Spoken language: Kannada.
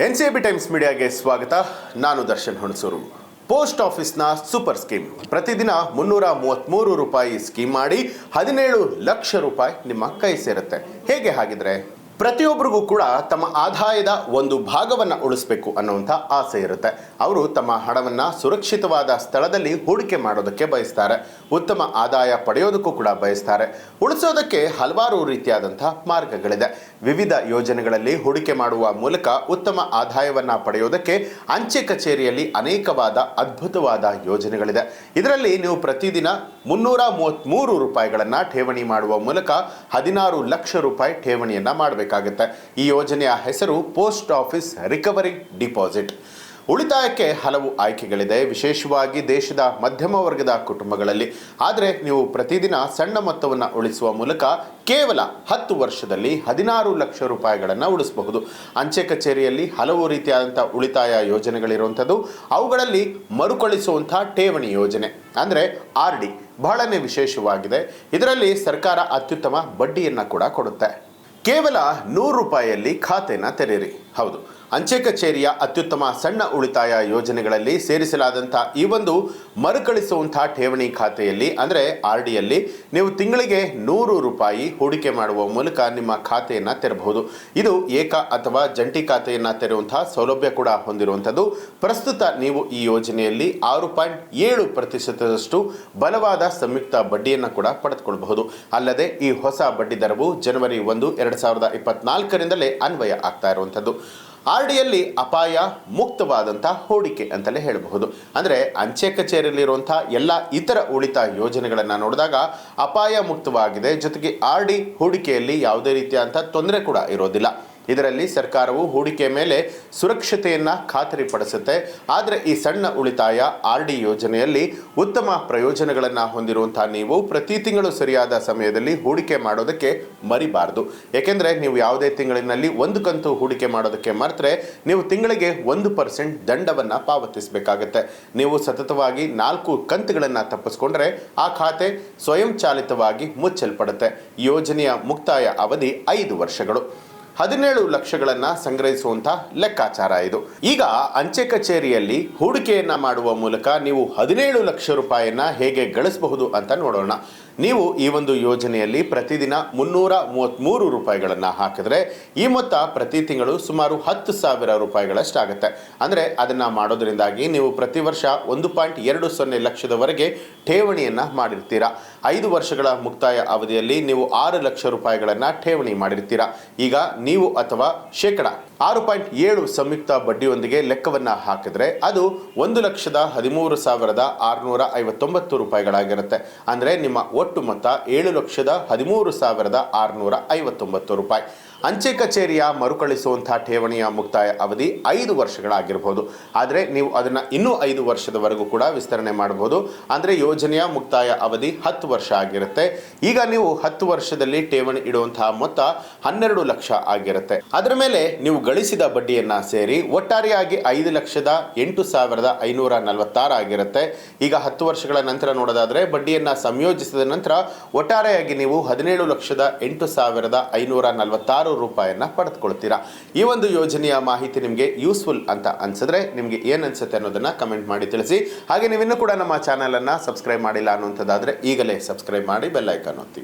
NCAB ಟೈಮ್ಸ್ ಮೀಡಿಯಾಗೆ ಸ್ವಾಗತ. ನಾನು ದರ್ಶನ್ ಹುಣಸೂರು. ಪೋಸ್ಟ್ ಆಫೀಸ್ನ ಸೂಪರ್ ಸ್ಕೀಮ್ ಪ್ರತಿದಿನ 333 ರೂಪಾಯಿ ಸ್ಕೀಮ್ ಮಾಡಿ 17 ಲಕ್ಷ ರೂಪಾಯಿ ನಿಮ್ಮ ಕೈ ಸೇರುತ್ತೆ. ಹೇಗೆ ಹಾಗಿದ್ರೆ? ಪ್ರತಿಯೊಬ್ಬರಿಗೂ ಕೂಡ ತಮ್ಮ ಆದಾಯದ ಒಂದು ಭಾಗವನ್ನು ಉಳಿಸಬೇಕು ಅನ್ನುವಂಥ ಆಸೆ ಇರುತ್ತೆ. ಅವರು ತಮ್ಮ ಹಣವನ್ನು ಸುರಕ್ಷಿತವಾದ ಸ್ಥಳದಲ್ಲಿ ಹೂಡಿಕೆ ಮಾಡೋದಕ್ಕೆ ಬಯಸ್ತಾರೆ. ಉತ್ತಮ ಆದಾಯ ಪಡೆಯೋದಕ್ಕೂ ಕೂಡ ಬಯಸ್ತಾರೆ. ಉಳಿಸೋದಕ್ಕೆ ಹಲವಾರು ರೀತಿಯಾದಂಥ ಮಾರ್ಗಗಳಿದೆ. ವಿವಿಧ ಯೋಜನೆಗಳಲ್ಲಿ ಹೂಡಿಕೆ ಮಾಡುವ ಮೂಲಕ ಉತ್ತಮ ಆದಾಯವನ್ನು ಪಡೆಯೋದಕ್ಕೆ ಅಂಚೆ ಕಚೇರಿಯಲ್ಲಿ ಅನೇಕವಾದ ಅದ್ಭುತವಾದ ಯೋಜನೆಗಳಿದೆ. ಇದರಲ್ಲಿ ನೀವು ಪ್ರತಿದಿನ 333 ರೂಪಾಯಿಗಳನ್ನು ಠೇವಣಿ ಮಾಡುವ ಮೂಲಕ 16 ಲಕ್ಷ ರೂಪಾಯಿ ಠೇವಣಿಯನ್ನು ಮಾಡಬೇಕಾಗುತ್ತೆ. ಈ ಯೋಜನೆಯ ಹೆಸರು ಪೋಸ್ಟ್ ಆಫೀಸ್ ರಿಕವರಿ ಡಿಪಾಸಿಟ್. ಉಳಿತಾಯಕ್ಕೆ ಹಲವು ಆಯ್ಕೆಗಳಿದೆ, ವಿಶೇಷವಾಗಿ ದೇಶದ ಮಧ್ಯಮ ವರ್ಗದ ಕುಟುಂಬಗಳಲ್ಲಿ. ಆದರೆ ನೀವು ಪ್ರತಿದಿನ ಸಣ್ಣ ಮೊತ್ತವನ್ನು ಉಳಿಸುವ ಮೂಲಕ ಕೇವಲ 10 ವರ್ಷದಲ್ಲಿ 16 ಲಕ್ಷ ರೂಪಾಯಿಗಳನ್ನು ಉಳಿಸಬಹುದು. ಅಂಚೆ ಕಚೇರಿಯಲ್ಲಿ ಹಲವು ರೀತಿಯಾದಂಥ ಉಳಿತಾಯ ಯೋಜನೆಗಳಿರುವಂಥದ್ದು. ಅವುಗಳಲ್ಲಿ ಮರುಕಳಿಸುವಂಥ ಠೇವಣಿ ಯೋಜನೆ ಅಂದರೆ RD ಬಹಳನೇ ವಿಶೇಷವಾಗಿದೆ. ಇದರಲ್ಲಿ ಸರ್ಕಾರ ಅತ್ಯುತ್ತಮ ಬಡ್ಡಿಯನ್ನು ಕೂಡ ಕೊಡುತ್ತೆ. ಕೇವಲ 100 ರೂಪಾಯಿಯಲ್ಲಿ ಖಾತೆನ ತೆರೆಯಿರಿ. ಹೌದು, ಅಂಚೆ ಕಚೇರಿಯ ಅತ್ಯುತ್ತಮ ಸಣ್ಣ ಉಳಿತಾಯ ಯೋಜನೆಗಳಲ್ಲಿ ಸೇರಿಸಲಾದಂಥ ಈ ಒಂದು ಮರುಕಳಿಸುವಂಥ ಠೇವಣಿ ಖಾತೆಯಲ್ಲಿ ಅಂದರೆ RDಯಲ್ಲಿ ನೀವು ತಿಂಗಳಿಗೆ 100 ರೂಪಾಯಿ ಹೂಡಿಕೆ ಮಾಡುವ ಮೂಲಕ ನಿಮ್ಮ ಖಾತೆಯನ್ನು ತೆರಬಹುದು. ಇದು ಏಕ ಅಥವಾ ಜಂಟಿ ಖಾತೆಯನ್ನು ತೆರೆಯುವಂತಹ ಸೌಲಭ್ಯ ಕೂಡ ಹೊಂದಿರುವಂಥದ್ದು. ಪ್ರಸ್ತುತ ನೀವು ಈ ಯೋಜನೆಯಲ್ಲಿ 6.7% ಬಲವಾದ ಸಂಯುಕ್ತ ಬಡ್ಡಿಯನ್ನು ಕೂಡ ಪಡೆದುಕೊಳ್ಳಬಹುದು. ಅಲ್ಲದೆ ಈ ಹೊಸ ಬಡ್ಡಿ ದರವು ಜನವರಿ 1, 2024ರಿಂದಲೇ ಅನ್ವಯ ಆಗ್ತಾ ಇರುವಂಥದ್ದು. RDಯಲ್ಲಿ ಅಪಾಯ ಮುಕ್ತವಾದಂಥ ಹೂಡಿಕೆ ಅಂತಲೇ ಹೇಳಬಹುದು. ಅಂದರೆ ಅಂಚೆ ಕಚೇರಿಯಲ್ಲಿರುವಂಥ ಎಲ್ಲ ಇತರ ಉಳಿತಾಯ ಯೋಜನೆಗಳನ್ನು ನೋಡಿದಾಗ ಅಪಾಯ ಮುಕ್ತವಾಗಿದೆ. ಜೊತೆಗೆ RD ಹೂಡಿಕೆಯಲ್ಲಿ ಯಾವುದೇ ರೀತಿಯಾದಂಥ ತೊಂದರೆ ಕೂಡ ಇರೋದಿಲ್ಲ. ಇದರಲ್ಲಿ ಸರ್ಕಾರವು ಹೂಡಿಕೆ ಮೇಲೆ ಸುರಕ್ಷತೆಯನ್ನು ಖಾತರಿಪಡಿಸುತ್ತೆ. ಆದರೆ ಈ ಸಣ್ಣ ಉಳಿತಾಯ RD ಯೋಜನೆಯಲ್ಲಿ ಉತ್ತಮ ಪ್ರಯೋಜನಗಳನ್ನು ಹೊಂದಿರುವಂಥ ನೀವು ಪ್ರತಿ ತಿಂಗಳು ಸರಿಯಾದ ಸಮಯದಲ್ಲಿ ಹೂಡಿಕೆ ಮಾಡೋದಕ್ಕೆ ಮರಿಬಾರದು. ಏಕೆಂದರೆ ನೀವು ಯಾವುದೇ ತಿಂಗಳಿನಲ್ಲಿ ಒಂದು ಕಂತು ಹೂಡಿಕೆ ಮಾಡೋದಕ್ಕೆ ಮರೆತರೆ ನೀವು ತಿಂಗಳಿಗೆ 1% ದಂಡವನ್ನು ಪಾವತಿಸಬೇಕಾಗತ್ತೆ. ನೀವು ಸತತವಾಗಿ 4 ಕಂತುಗಳನ್ನು ತಪ್ಪಿಸ್ಕೊಂಡ್ರೆ ಆ ಖಾತೆ ಸ್ವಯಂ ಚಾಲಿತವಾಗಿ ಮುಚ್ಚಲ್ಪಡುತ್ತೆ. ಯೋಜನೆಯ ಮುಕ್ತಾಯ ಅವಧಿ 5 ವರ್ಷಗಳು. 17 ಲಕ್ಷಗಳನ್ನು ಸಂಗ್ರಹಿಸುವಂಥ ಲೆಕ್ಕಾಚಾರ ಇದು. ಈಗ ಅಂಚೆ ಕಚೇರಿಯಲ್ಲಿ ಹೂಡಿಕೆಯನ್ನು ಮಾಡುವ ಮೂಲಕ ನೀವು 17 ಲಕ್ಷ ರೂಪಾಯಿಯನ್ನು ಹೇಗೆ ಗಳಿಸಬಹುದು ಅಂತ ನೋಡೋಣ. ನೀವು ಈ ಒಂದು ಯೋಜನೆಯಲ್ಲಿ ಪ್ರತಿದಿನ 333 ರೂಪಾಯಿಗಳನ್ನು ಹಾಕಿದ್ರೆ ಈ ಮೊತ್ತ ಪ್ರತಿ ತಿಂಗಳು ಸುಮಾರು 10,000 ರೂಪಾಯಿಗಳಷ್ಟಾಗುತ್ತೆ. ಅಂದರೆ ಅದನ್ನು ಮಾಡೋದ್ರಿಂದಾಗಿ ನೀವು ಪ್ರತಿ ವರ್ಷ 1.20 ಲಕ್ಷದವರೆಗೆ ಠೇವಣಿಯನ್ನು ಮಾಡಿರ್ತೀರಾ. 5 ವರ್ಷಗಳ ಮುಕ್ತಾಯ ಅವಧಿಯಲ್ಲಿ ನೀವು 6 ಲಕ್ಷ ರೂಪಾಯಿಗಳನ್ನು ಠೇವಣಿ ಮಾಡಿರ್ತೀರಾ. ಈಗ ನೀವು ಅಥವಾ ಶೇಕಡ 6.7 ಸಂಯುಕ್ತ ಬಡ್ಡಿಯೊಂದಿಗೆ ಲೆಕ್ಕವನ್ನು ಹಾಕಿದ್ರೆ ಅದು 1,13,659 ರೂಪಾಯಿಗಳಾಗಿರುತ್ತೆ. ಅಂದರೆ ನಿಮ್ಮ ಒಟ್ಟು ಮೊತ್ತ 7,13,659 ರೂಪಾಯಿ. ಅಂಚೆ ಕಚೇರಿಯ ಮರುಕಳಿಸುವಂಥ ಠೇವಣಿಯ ಮುಕ್ತಾಯ ಅವಧಿ 5 ವರ್ಷಗಳಾಗಿರ್ಬೋದು. ಆದರೆ ನೀವು ಅದನ್ನು ಇನ್ನೂ 5 ವರ್ಷದವರೆಗೂ ಕೂಡ ವಿಸ್ತರಣೆ ಮಾಡಬಹುದು. ಅಂದರೆ ಯೋಜನೆಯ ಮುಕ್ತಾಯ ಅವಧಿ 10 ವರ್ಷ ಆಗಿರುತ್ತೆ. ಈಗ ನೀವು 10 ವರ್ಷದಲ್ಲಿ ಠೇವಣಿ ಇಡುವಂತಹ ಮೊತ್ತ 12 ಲಕ್ಷ ಆಗಿರುತ್ತೆ. ಅದರ ಮೇಲೆ ನೀವು ಗಳಿಸಿದ ಬಡ್ಡಿಯನ್ನು ಸೇರಿ ಒಟ್ಟಾರೆಯಾಗಿ 5,08,546 ಆಗಿರುತ್ತೆ. ಈಗ 10 ವರ್ಷಗಳ ನಂತರ ನೋಡೋದಾದರೆ ಬಡ್ಡಿಯನ್ನು ಸಂಯೋಜಿಸಿದ ನಂತರ ಒಟ್ಟಾರೆಯಾಗಿ ನೀವು 17,08,546 ರೂಪಾಯಿಯನ್ನು ಪಡೆದುಕೊಳ್ತೀರಾ. ಈ ಒಂದು ಯೋಜನೆಯ ಮಾಹಿತಿ ನಿಮಗೆ ಯೂಸ್ಫುಲ್ ಅಂತ ಅನ್ಸಿದ್ರೆ ನಿಮಗೆ ಏನು ಅನ್ಸುತ್ತೆ ಅನ್ನೋದನ್ನ ಕಮೆಂಟ್ ಮಾಡಿ ತಿಳಿಸಿ. ಹಾಗೆ ನೀವಿನ್ನೂ ಕೂಡ ನಮ್ಮ ಚಾನಲ್ ಅನ್ನು ಸಬ್ಸ್ಕ್ರೈಬ್ ಮಾಡಿಲ್ಲ ಅನ್ನುವಂಥದ್ದಾದರೆ ಈಗಲೇ ಸಬ್ಸ್ಕ್ರೈಬ್ ಮಾಡಿ ಬೆಲ್ ಐಕಾನ್ ಒತ್ತಿ.